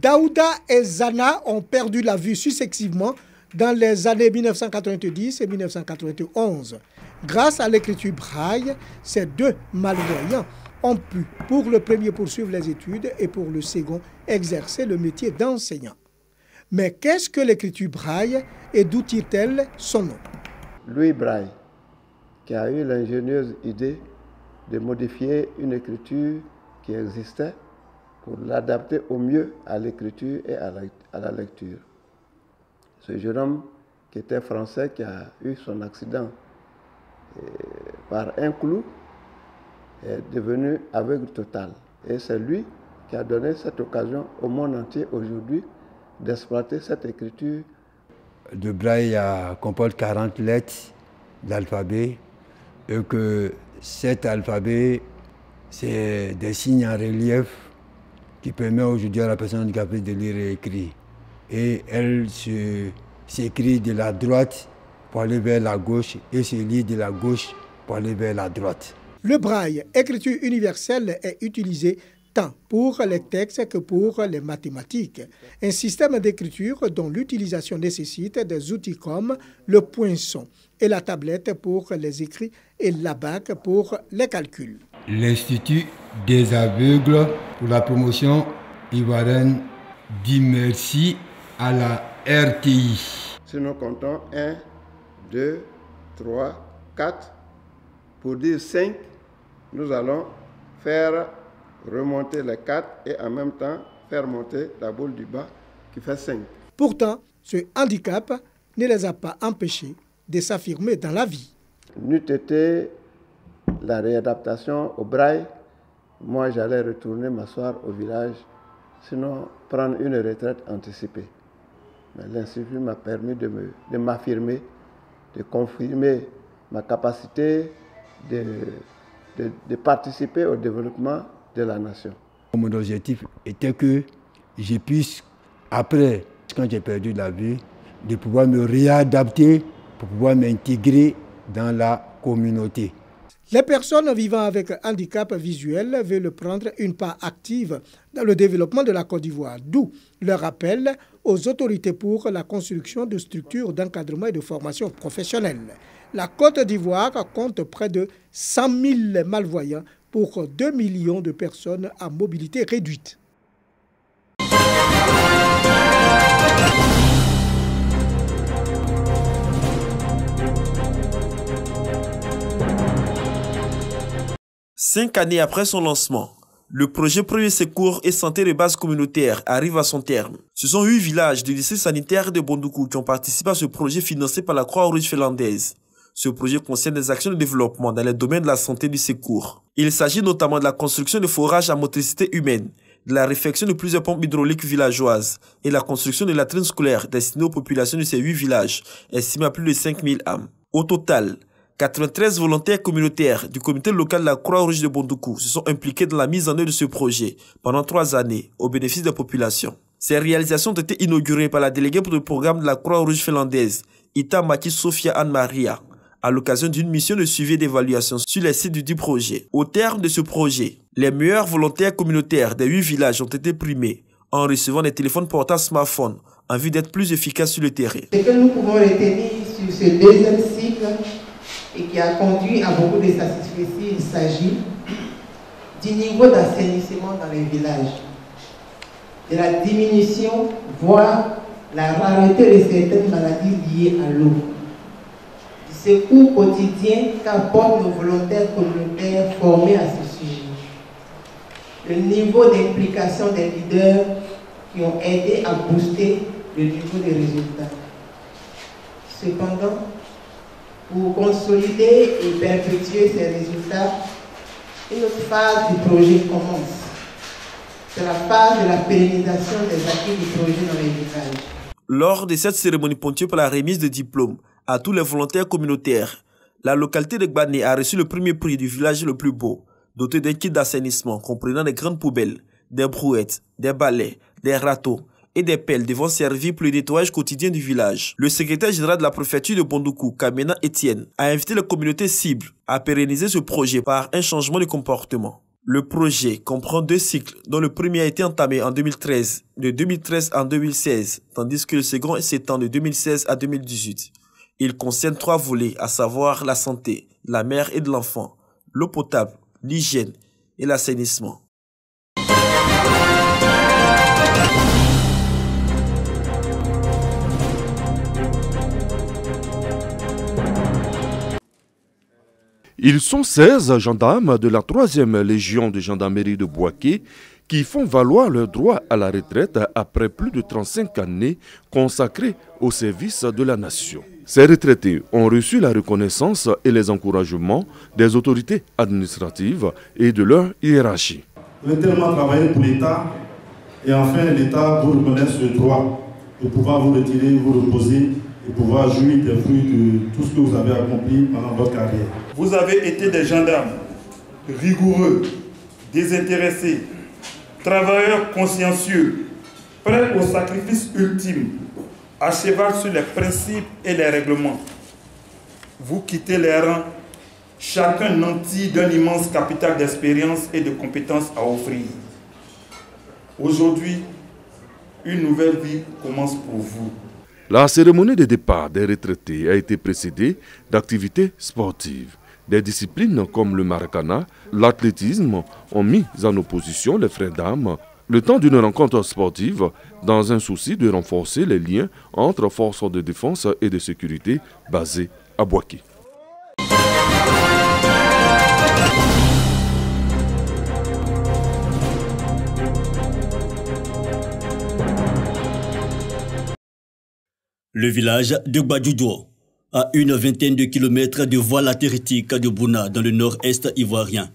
Daouda et Zana ont perdu la vue successivement dans les années 1990 et 1991. Grâce à l'écriture braille, ces deux malvoyants ont pu, pour le premier, poursuivre les études et pour le second, exercer le métier d'enseignant. Mais qu'est-ce que l'écriture braille et d'où tire-t-elle son nom? Louis Braille, qui a eu l'ingénieuse idée de modifier une écriture qui existait pour l'adapter au mieux à l'écriture et à la lecture. Ce jeune homme qui était français, qui a eu son accident par un clou, est devenu aveugle total. Et c'est lui qui a donné cette occasion au monde entier aujourd'hui d'exploiter cette écriture. Le braille comporte 40 lettres d'alphabet et que cet alphabet, c'est des signes en relief qui permettent aujourd'hui à la personne handicapée de lire et écrire. Et elle s'écrit de la droite pour aller vers la gauche et se lit de la gauche pour aller vers la droite. Le braille, écriture universelle, est utilisé tant pour les textes que pour les mathématiques. Un système d'écriture dont l'utilisation nécessite des outils comme le poinçon et la tablette pour les écrits et l'abac pour les calculs. L'Institut des aveugles pour la promotion ivoirienne dit merci à la RTI. Si nous comptons 1, 2, 3, 4, pour dire 5, nous allons faire remonter les 4 et en même temps faire monter la boule du bas qui fait 5. Pourtant, ce handicap ne les a pas empêchés de s'affirmer dans la vie. N'eût été la réadaptation au braille, moi j'allais retourner m'asseoir au village, sinon prendre une retraite anticipée. Mais l'Institut m'a permis de m'affirmer, de confirmer ma capacité de participer au développement de la nation. Mon objectif était que je puisse, après, quand j'ai perdu la vue, de pouvoir me réadapter pour pouvoir m'intégrer dans la communauté. Les personnes vivant avec handicap visuel veulent prendre une part active dans le développement de la Côte d'Ivoire, d'où leur appel aux autorités pour la construction de structures d'encadrement et de formation professionnelle. La Côte d'Ivoire compte près de 100 000 malvoyants pour 2 millions de personnes à mobilité réduite. Cinq années après son lancement, le projet Premier Secours et Santé de base communautaire arrive à son terme. Ce sont 8 villages du lycée sanitaire de Bondoukou qui ont participé à ce projet financé par la Croix-Rouge finlandaise. Ce projet concerne des actions de développement dans les domaines de la santé et du secours. Il s'agit notamment de la construction de forages à motricité humaine, de la réfection de plusieurs pompes hydrauliques villageoises et la construction de latrines scolaires destinées aux populations de ces 8 villages, estimées à plus de 5000 âmes. Au total, 93 volontaires communautaires du comité local de la Croix-Rouge de Bondoukou se sont impliqués dans la mise en œuvre de ce projet pendant 3 années au bénéfice des populations. Ces réalisations ont été inaugurées par la déléguée pour le programme de la Croix-Rouge finlandaise, Ita Maki Sofia Anne-Maria, à l'occasion d'une mission de suivi et d'évaluation sur les sites du projet. Au terme de ce projet, les meilleurs volontaires communautaires des 8 villages ont été primés en recevant des téléphones portables smartphones en vue d'être plus efficaces sur le terrain. Ce que nous pouvons retenir sur ce deuxième cycle et qui a conduit à beaucoup de satisfaction, il s'agit du niveau d'assainissement dans les villages, de la diminution, voire la rareté de certaines maladies liées à l'eau, du secours quotidien qu'apportent nos volontaires communautaires formés à ce sujet, le niveau d'implication des leaders qui ont aidé à booster le niveau des résultats. Cependant, pour consolider et perpétuer ces résultats, une autre phase du projet commence. C'est la phase de la pérennisation des acquis du projet dans les villages. Lors de cette cérémonie ponctuée par la remise de diplômes à tous les volontaires communautaires, la localité de Gbané a reçu le premier prix du village le plus beau, doté d'un kit d'assainissement comprenant des grandes poubelles, des brouettes, des balais, des râteaux et des pelles devant servir pour le nettoyage quotidien du village. Le secrétaire général de la préfecture de Bondoukou, Kamena Etienne, a invité les communautés cibles à pérenniser ce projet par un changement de comportement. Le projet comprend 2 cycles, dont le premier a été entamé en 2013, de 2013 en 2016, tandis que le second s'étend de 2016 à 2018. Il concerne 3 volets, à savoir la santé, la mère et de l'enfant, l'eau potable, l'hygiène et l'assainissement. Ils sont 16 gendarmes de la 3e Légion de gendarmerie de Bouaké qui font valoir leur droit à la retraite après plus de 35 années consacrées au service de la nation. Ces retraités ont reçu la reconnaissance et les encouragements des autorités administratives et de leur hiérarchie. Vous avez tellement travaillé pour l'État et enfin l'État vous reconnaît ce droit de pouvoir vous retirer, vous reposer et pouvoir jouir des fruits de tout ce que vous avez accompli pendant votre carrière. Vous avez été des gendarmes rigoureux, désintéressés, travailleurs consciencieux, prêts au sacrifice ultime, à cheval sur les principes et les règlements. Vous quittez les rangs, chacun nanti d'un immense capital d'expérience et de compétences à offrir. Aujourd'hui, une nouvelle vie commence pour vous. La cérémonie de départ des retraités a été précédée d'activités sportives. Des disciplines comme le maracana, l'athlétisme ont mis en opposition les frères d'armes le temps d'une rencontre sportive dans un souci de renforcer les liens entre forces de défense et de sécurité basées à Bouaké. Le village de Gbadjoudjo, à une vingtaine de kilomètres de voie latéritique de Bouna, dans le nord-est ivoirien.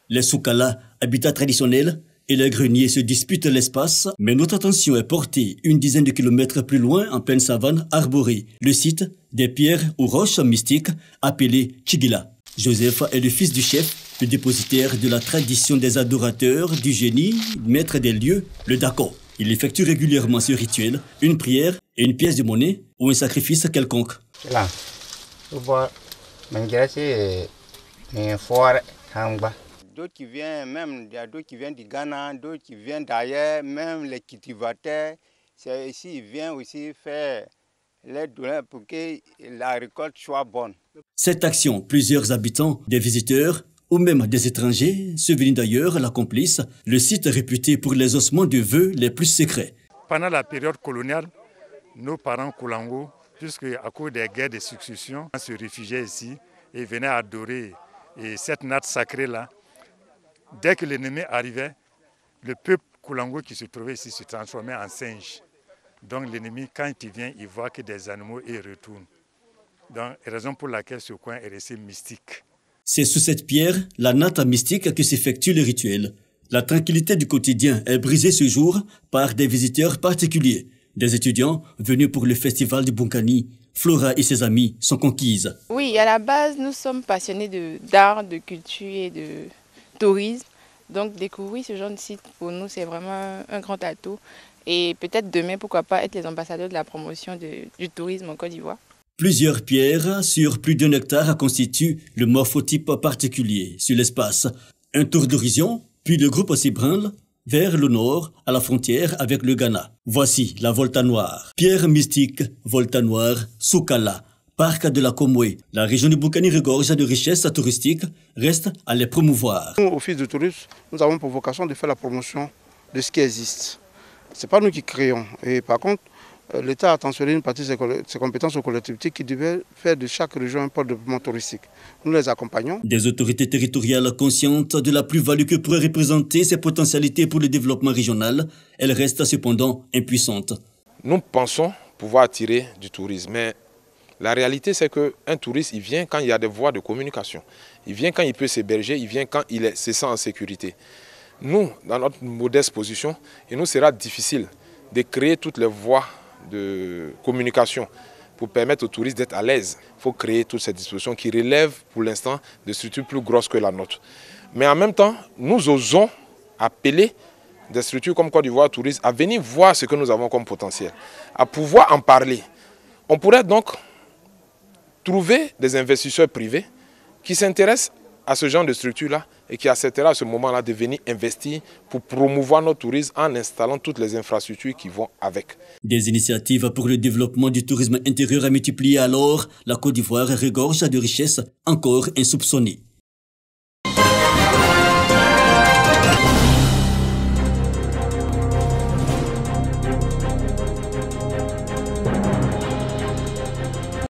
Les Soukala, habitat traditionnel, et les greniers se disputent l'espace, mais notre attention est portée une dizaine de kilomètres plus loin, en pleine savane arborée, le site des pierres ou roches mystiques appelées Tchigila. Joseph est le fils du chef, le dépositaire de la tradition des adorateurs du génie, maître des lieux, le Dako. Il effectue régulièrement ce rituel, une prière et une pièce de monnaie ou un sacrifice quelconque. D'autres qui viennent, même il y a d'autres qui viennent du Ghana, d'autres qui viennent d'ailleurs, même les cultivateurs, c'est ici, ils viennent aussi faire les douleurs pour que la récolte soit bonne. Cette action, plusieurs habitants, des visiteurs ou même des étrangers, ceux venus d'ailleurs, l'accomplissent, le site réputé pour les ossements de vœux les plus secrets. Pendant la période coloniale, nos parents Koulango, puisque à cause des guerres de succession, se réfugiaient ici et venaient adorer cette natte sacrée-là. Dès que l'ennemi arrivait, le peuple Koulango qui se trouvait ici se transformait en singe. Donc l'ennemi, quand il vient, il voit que des animaux et il retourne. Donc, raison pour laquelle ce coin est resté mystique. C'est sous cette pierre, la natte mystique, que s'effectue le rituel. La tranquillité du quotidien est brisée ce jour par des visiteurs particuliers. Des étudiants venus pour le festival du Bunkani. Flora et ses amis sont conquises. Oui, à la base, nous sommes passionnés d'art, de culture et de tourisme. Donc découvrir ce genre de site, pour nous, c'est vraiment un grand atout. Et peut-être demain, pourquoi pas, être les ambassadeurs de la promotion du tourisme en Côte d'Ivoire. Plusieurs pierres sur plus d'1 hectare constituent le morphotype particulier sur l'espace. Un tour d'horizon, puis le groupe s'ébranle vers le nord, à la frontière avec le Ghana. Voici la Volta Noire. Pierre mystique, Volta Noire, Soukala, parc de la Komwe. La région du Bunkani regorge de richesses touristiques, reste à les promouvoir. Nous, Office de tourisme, nous avons pour vocation de faire la promotion de ce qui existe. Ce n'est pas nous qui créons. Et par contre, l'État a transféré une partie de ses compétences aux collectivités qui devaient faire de chaque région un pôle de développement touristique. Nous les accompagnons. Des autorités territoriales conscientes de la plus-value que pourraient représenter ces potentialités pour le développement régional, elles restent cependant impuissantes. Nous pensons pouvoir attirer du tourisme, mais la réalité c'est qu'un touriste, il vient quand il y a des voies de communication. Il vient quand il peut s'héberger, il vient quand il se sent en sécurité. Nous, dans notre modeste position, il nous sera difficile de créer toutes les voies de communication pour permettre aux touristes d'être à l'aise. Il faut créer toutes ces dispositions qui relèvent pour l'instant de structures plus grosses que la nôtre. Mais en même temps, nous osons appeler des structures comme Côte d'Ivoire Tourisme à venir voir ce que nous avons comme potentiel, à pouvoir en parler. On pourrait donc trouver des investisseurs privés qui s'intéressent à ce genre de structure-là et qui acceptera à ce moment-là de venir investir pour promouvoir notre tourisme en installant toutes les infrastructures qui vont avec. Des initiatives pour le développement du tourisme intérieur à multiplier alors, la Côte d'Ivoire regorge de richesses encore insoupçonnées.